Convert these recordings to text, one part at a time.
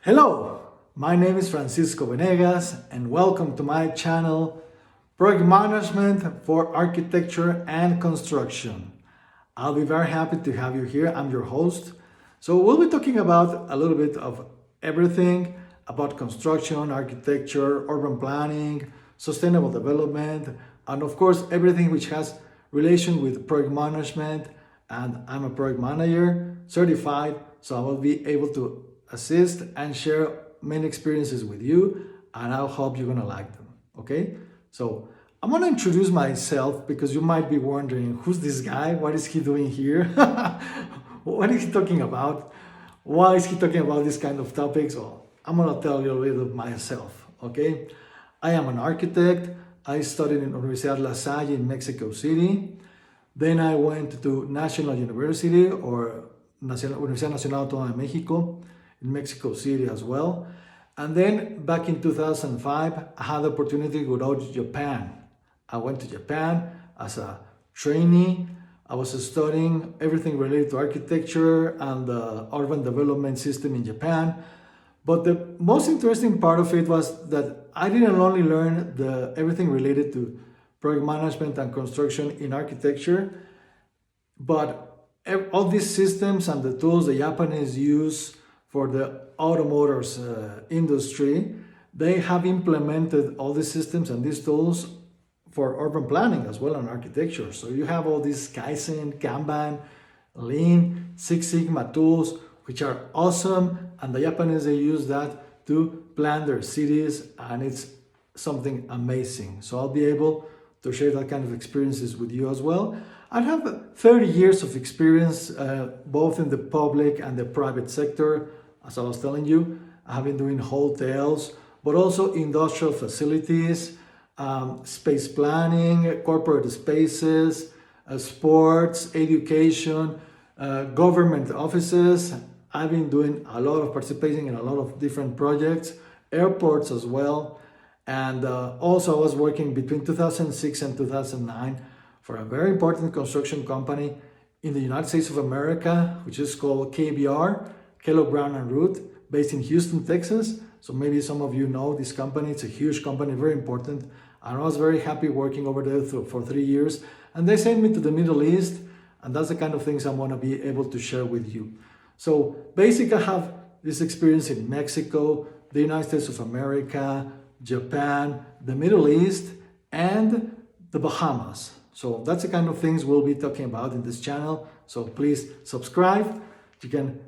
Hello, my name is Francisco Venegas and welcome to my channel, Project Management for Architecture and Construction. I'll be very happy to have you here. I'm your host. So we'll be talking about a little bit of everything about construction, architecture, urban planning, sustainable development, and of course, everything which has relation with project management. And I'm a project manager certified, so I will be able to assist and share many experiences with you, and I hope you're gonna like them. Okay, so I'm gonna introduce myself because you might be wondering, who's this guy? What is he doing here? What is he talking about? Why is he talking about this kind of topics? Well, I'm gonna tell you a little of myself. Okay, I am an architect. I studied in Universidad La Salle in Mexico City. Then I went to National University or Universidad Nacional Autónoma de Mexico in Mexico City as well. And then back in 2005, I had the opportunity to go to Japan. I went to Japan as a trainee. I was studying everything related to architecture and the urban development system in Japan. But the most interesting part of it was that I didn't only learn everything related to project management and construction in architecture, but all these systems and the tools the Japanese use for the automotive industry, they have implemented all these systems and these tools for urban planning as well and architecture. So you have all these Kaizen, Kanban, Lean, Six Sigma tools, which are awesome, and the Japanese, they use that to plan their cities, and it's something amazing. So I'll be able to share that kind of experiences with you as well. I have 30 years of experience both in the public and the private sector. As I was telling you, I have been doing hotels, but also industrial facilities, space planning, corporate spaces, sports, education, government offices. I've been doing a lot of participating in a lot of different projects, airports as well. And also I was working between 2006 and 2009 for a very important construction company in the United States of America, which is called KBR, Kellogg Brown and Root, based in Houston, Texas. So maybe some of you know this company. It's a huge company, very important. And I was very happy working over there for 3 years. And they sent me to the Middle East, and that's the kind of things I want to be able to share with you. So basically I have this experience in Mexico, the United States of America, Japan, the Middle East, and the Bahamas. So that's the kind of things we'll be talking about in this channel. So please subscribe. You can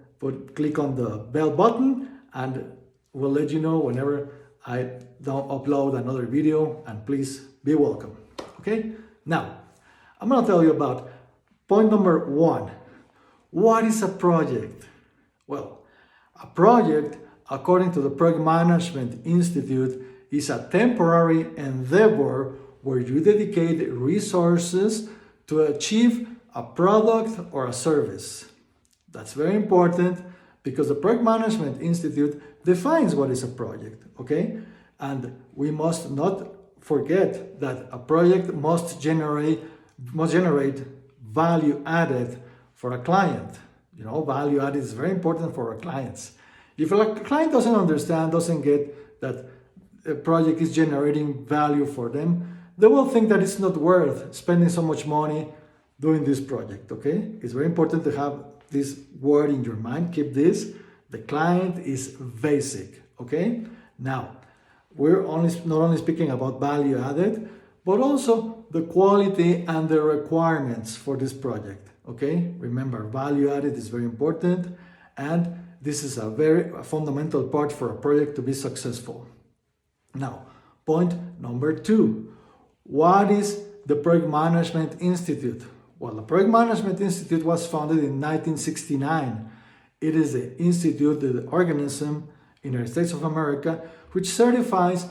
click on the bell button and we'll let you know whenever I don't upload another video, and please be welcome. Okay, now I'm gonna tell you about point number 1. What is a project? Well, a project, according to the Project Management Institute, is a temporary endeavor where you dedicate resources to achieve a product or a service. That's very important because the Project Management Institute defines what is a project, okay? And we must not forget that a project must generate value added for a client. You know, value added is very important for our clients. If a client doesn't understand, doesn't get that a project is generating value for them, they will think that it's not worth spending so much money doing this project, okay? It's very important to have this word in your mind. Keep this. The client is basic, okay? Now, we're not only speaking about value added, but also the quality and the requirements for this project, okay? Remember, value added is very important, and this is a very fundamental part for a project to be successful. Now, point number 2. What is the Project Management Institute? Well, the Project Management Institute was founded in 1969. It is the institute, the organism in the United States of America, which certifies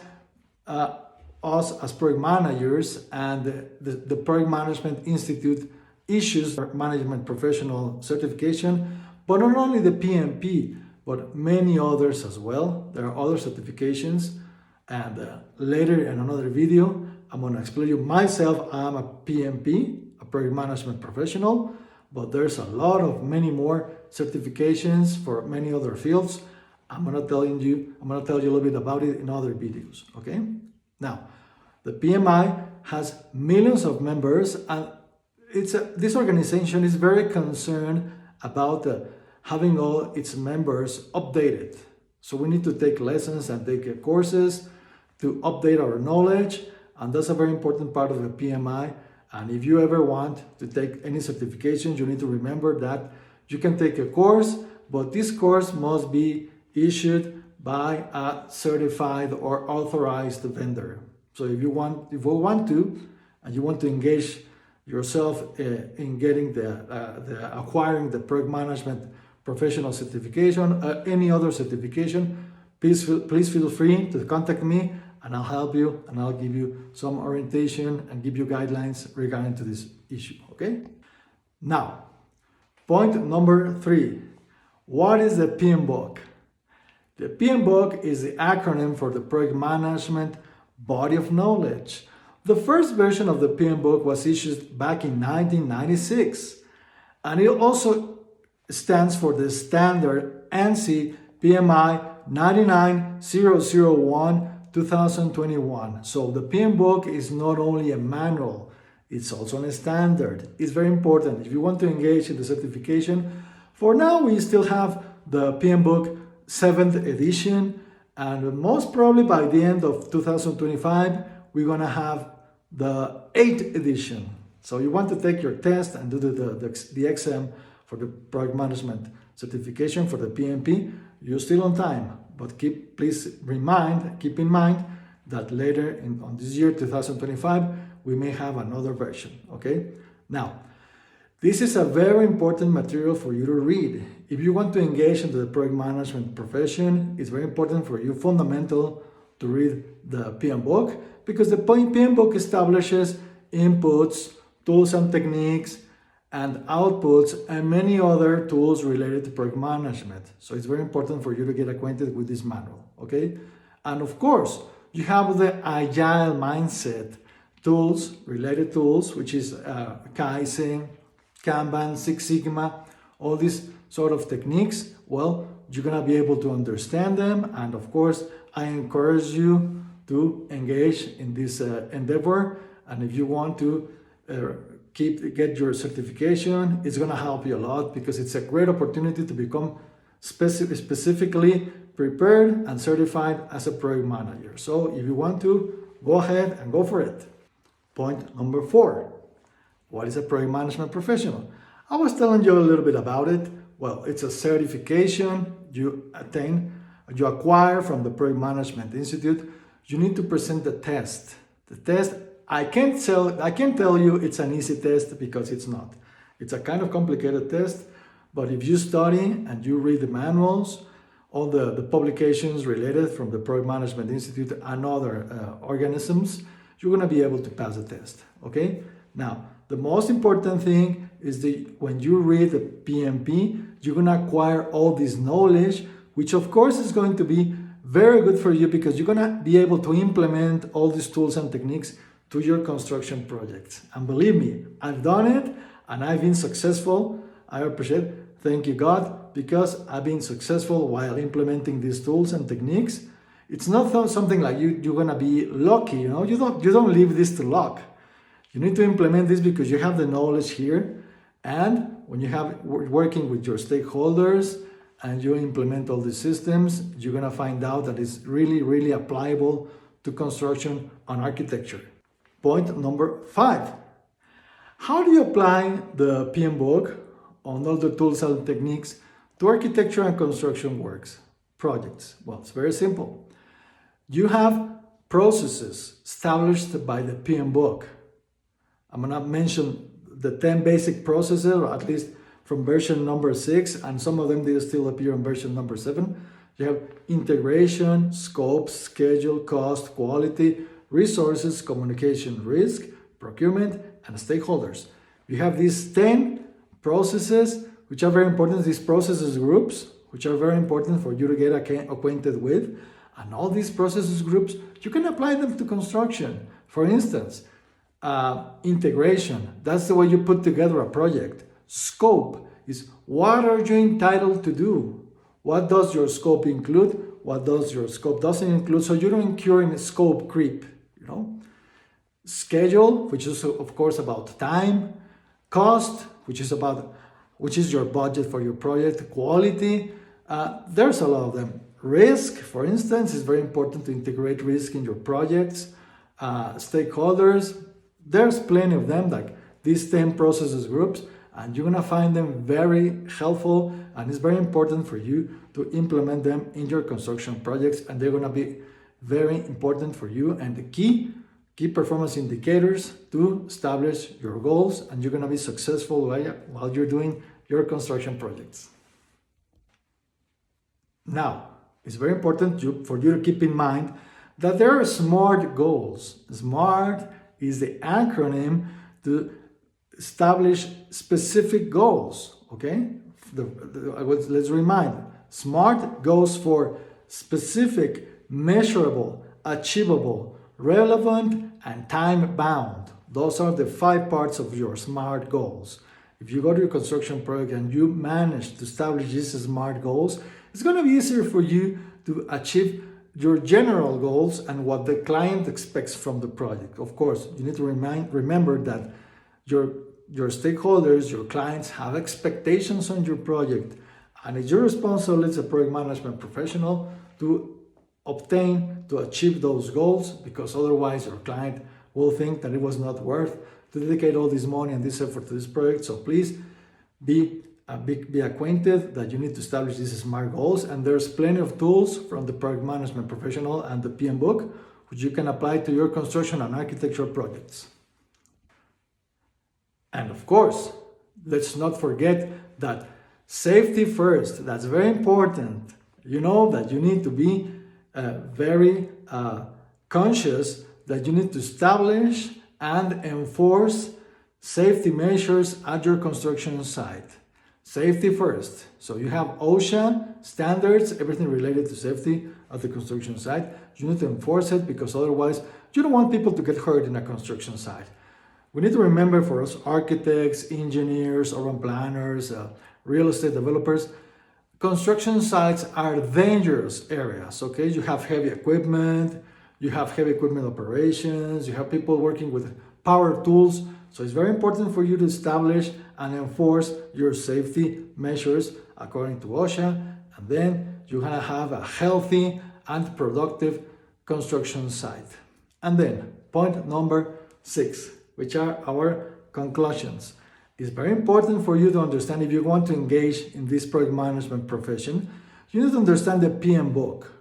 us as project managers, and the Project Management Institute issues management professional certification, but not only the PMP, but many others as well. There are other certifications, and later in another video, I'm going to explain you myself. I'm a PMP, a project management professional, but there's a lot of many more certifications for many other fields. I'm gonna tell you a little bit about it in other videos, okay? Now, the PMI has millions of members, and this organization is very concerned about having all its members updated. So we need to take lessons and take courses to update our knowledge, and that's a very important part of the PMI. And if you ever want to take any certifications, you need to remember that you can take a course, but this course must be issued by a certified or authorized vendor. So if you want to, and you want to engage yourself in getting acquiring the project management professional certification, any other certification, please feel free to contact me, and I'll help you, and I'll give you some orientation and give you guidelines regarding to this issue, okay? Now, point number 3. What is the PMBOK? The PMBOK is the acronym for the Project Management Body of Knowledge. The first version of the PMBOK was issued back in 1996, and it also stands for the standard ANSI PMI 99001 2021. So the PMBOK is not only a manual, it's also a standard. It's very important if you want to engage in the certification. For now, we still have the PMBOK 7th edition, and most probably by the end of 2025, we're gonna have the 8th edition. So you want to take your test and do the exam for the project management certification for the PMP, you're still on time. But keep in mind that later on this year, 2025, we may have another version, okay? Now, this is a very important material for you to read. If you want to engage into the project management profession, it's very important for you, fundamental, to read the PMBOK, because the PMBOK establishes inputs, tools and techniques, and outputs, and many other tools related to project management. So it's very important for you to get acquainted with this manual, okay? And of course, you have the Agile Mindset tools, related tools, which is Kaizen, Kanban, Six Sigma, all these sort of techniques. Well, you're gonna be able to understand them, and of course, I encourage you to engage in this endeavor. And if you want to get your certification, it's gonna help you a lot, because it's a great opportunity to become specifically prepared and certified as a project manager. So if you want to, go ahead and go for it. Point number 4. What is a project management professional? I was telling you a little bit about it. Well, it's a certification you acquire from the Project Management Institute. You need to present the test. The test, I can't tell you it's an easy test, because it's not. It's a kind of complicated test, but if you study and you read the manuals, all the publications related from the Project Management Institute and other organisms, you're gonna be able to pass the test, okay? Now, the most important thing is that when you read the PMP, you're gonna acquire all this knowledge, which of course is going to be very good for you, because you're gonna be able to implement all these tools and techniques to your construction projects. And believe me, I've done it and I've been successful. I appreciate, thank you God, because I've been successful while implementing these tools and techniques. It's not something like you're gonna be lucky, you know. You don't leave this to luck. You need to implement this because you have the knowledge here, and when you have working with your stakeholders and you implement all these systems, you're gonna find out that it's really, really applicable to construction and architecture. Point number 5. How do you apply the PMBOK on all the tools and techniques to architecture and construction works, projects? Well, it's very simple. You have processes established by the PMBOK. I'm gonna mention the 10 basic processes, or at least from version number 6, and some of them, they still appear in version number 7. You have integration, scope, schedule, cost, quality, resources, communication, risk, procurement, and stakeholders. You have these 10 processes, which are very important, these processes groups, which are very important for you to get acquainted with. And all these processes groups, you can apply them to construction. For instance, integration, that's the way you put together a project. Scope is what are you entitled to do? What does your scope include? What does your scope doesn't include? So you don't incur in scope creep, you know. Schedule, which is of course about time. Cost, which is your budget for your project. Quality, there's a lot of them. Risk, for instance, is very important to integrate risk in your projects. Stakeholders, there's plenty of them, like these 10 processes groups, and you're gonna find them very helpful, and it's very important for you to implement them in your construction projects, and they're gonna be very important for you. And the key performance indicators to establish your goals, and you're gonna be successful while you're doing your construction projects. Now, it's very important for you to keep in mind that there are SMART goals. SMART is the acronym to establish specific goals, okay? Let's remind, SMART goes for specific, measurable, achievable, relevant, and time-bound. Those are the 5 parts of your SMART goals. If you go to your construction project and you manage to establish these SMART goals, it's going to be easier for you to achieve your general goals and what the client expects from the project. Of course, you need to remember that your stakeholders, your clients have expectations on your project, and it's your responsibility as a project management professional to achieve those goals, because otherwise your client will think that it was not worth to dedicate all this money and this effort to this project. So please be acquainted that you need to establish these SMART goals, and there's plenty of tools from the project management professional and the PM book which you can apply to your construction and architecture projects. And of course, let's not forget that safety first. That's very important. You know that you need to be very conscious that you need to establish and enforce safety measures at your construction site. Safety first. So you have OSHA standards, everything related to safety at the construction site. You need to enforce it, because otherwise you don't want people to get hurt in a construction site. We need to remember, for us architects, engineers, urban planners, real estate developers, construction sites are dangerous areas, okay? You have heavy equipment, you have heavy equipment operations, you have people working with power tools. So it's very important for you to establish and enforce your safety measures according to OSHA, and then you're gonna have a healthy and productive construction site. And then point number 6, which are our conclusions. It's very important for you to understand, if you want to engage in this project management profession, you need to understand the PM book.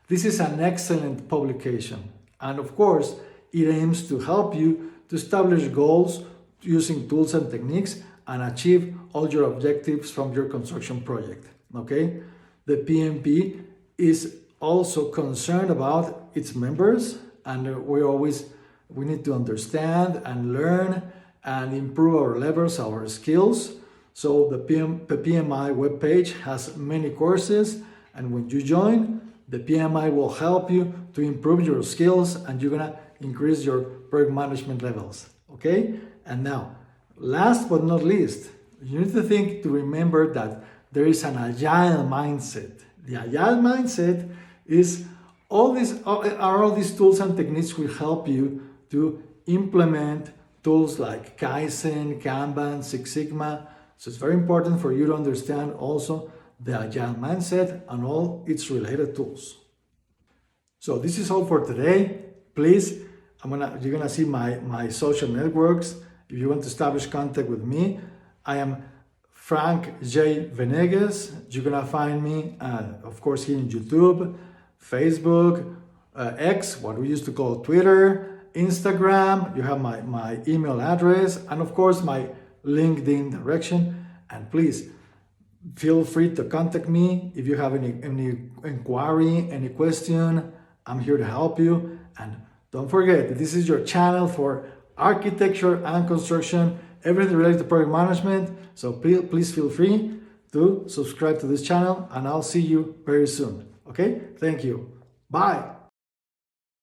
This is an excellent publication, and of course, it aims to help you to establish goals using tools and techniques and achieve all your objectives from your construction project, okay? The PMP is also concerned about its members, and we need to understand and learn and improve our levels, our skills. So the PMI webpage has many courses, and when you join, the PMI will help you to improve your skills, and you're gonna increase your project management levels, okay? And now, last but not least, you need to remember that there is an agile mindset. The agile mindset is all these tools and techniques will help you to implement tools like Kaizen, Kanban, Six Sigma. So it's very important for you to understand also the agile mindset and all its related tools. So this is all for today. Please, you're gonna see my social networks. If you want to establish contact with me, I am Frank J. Venegas. You're gonna find me, of course, here in YouTube, Facebook, X, what we used to call Twitter, Instagram. You have my email address, and of course my LinkedIn direction. And please feel free to contact me if you have any inquiry, any question. I'm here to help you. And don't forget that this is your channel for architecture and construction, everything related to project management. So please feel free to subscribe to this channel, and I'll see you very soon. Okay? Thank you. Bye.